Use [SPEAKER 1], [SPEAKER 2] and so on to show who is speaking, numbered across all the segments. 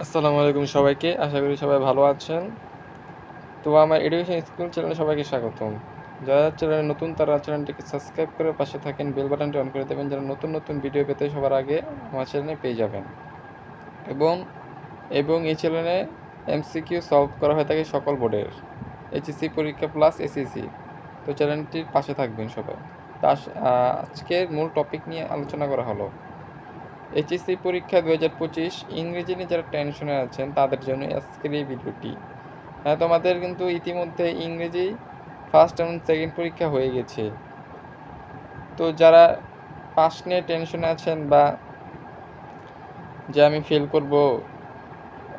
[SPEAKER 1] আসসালামু আলাইকুম সবাইকে। আশা করি সবাই ভালো আছেন। তো আমার এডুকেশন স্কুল চ্যানেলে সবাইকে স্বাগতম। যারা চ্যানেলে নতুন তারা চ্যানেলটিকে সাবস্ক্রাইব করে পাশে থাকেন, বেল বাটনটি অন করে দেবেন যেন নতুন ভিডিও পেতে সবার আগে আমার চ্যানেলে পেয়ে যাবেন। এবং এই চ্যানেলে এমসিকিউ সলভ করা হয়ে থাকে সকল বোর্ডের, এইচএসসি পরীক্ষা প্লাস এসএসসি। তো চ্যানেলটির পাশে থাকবেন সবাই। আজকের মূল টপিক নিয়ে আলোচনা করা হলো এইচএসসি পরীক্ষা 2025 ইংরেজি নিয়ে যারা টেনশনে আছেন তাদের জন্য আজকের এই ভিডিওটি। হ্যাঁ, তোমাদের কিন্তু ইতিমধ্যে ইংরেজি ফার্স্ট এবং সেকেন্ড পরীক্ষা হয়ে গেছে। তো যারা পাস নিয়ে টেনশনে আছেন বা যে আমি ফেল করব,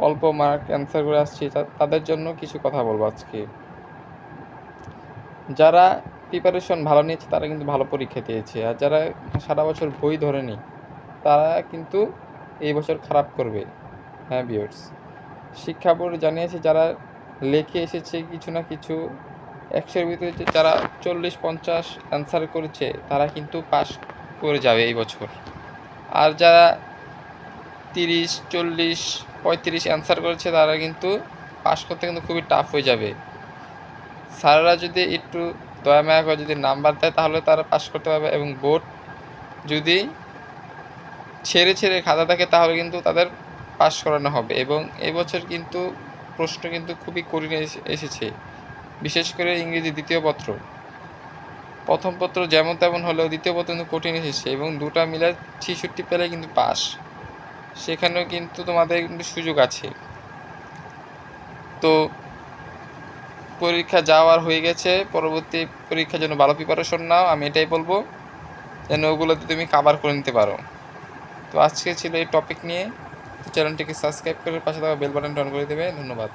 [SPEAKER 1] অল্প মার্ক অ্যান্সার করে আসছি, তাদের জন্য কিছু কথা বলবো আজকে। যারা প্রিপারেশন ভালো নিয়েছে তারা কিন্তু ভালো পরীক্ষা দিয়েছে, আর যারা সারা বছর বই ধরেনি তারা কিন্তু এই বছর খারাপ করবে। হ্যাঁ ভিউয়ার্স, শিক্ষা বোর্ড জানিয়েছে যারা লেখে এসেছে কিছু না কিছু 100-এর ভিতরে যারা 40-50 অ্যান্সার করেছে তারা কিন্তু পাস করে যাবে এই বছর। আর যারা 30-40-35 অ্যান্সার করেছে তারা কিন্তু পাস করতে কিন্তু খুবই টাফ হয়ে যাবে। স্যাররা যদি একটু দয়া মায়া করে যদি নাম্বার দেয় তাহলে তারা পাস করতে পারবে, এবং বোর্ড যদি ছেড়ে খাতা থাকে তাহলে কিন্তু তাদের পাস করানো হবে। এবং এবছর কিন্তু প্রশ্ন কিন্তু খুবই কঠিন এসেছে, বিশেষ করে ইংরেজি দ্বিতীয় পত্র। প্রথম পত্র যেমন তেমন হলেও দ্বিতীয় পত্র কিন্তু কঠিন এসেছে, এবং দুটা মিলে 66 পেলে কিন্তু পাস। সেখানেও কিন্তু তোমাদের কিন্তু সুযোগ আছে। তো পরীক্ষা যাওয়ার হয়ে গেছে, পরবর্তী পরীক্ষার জন্য ভালো প্রিপারেশন নাও, আমি এটাই বলবো, যেন ওগুলোতে তুমি কাভার করে নিতে পারো। তো আজকে ছিল এই টপিক নিয়ে। চ্যানেলটিকে সাবস্ক্রাইব করে পাশে থাকা বেল বাটনটা অন করে দেবে। ধন্যবাদ।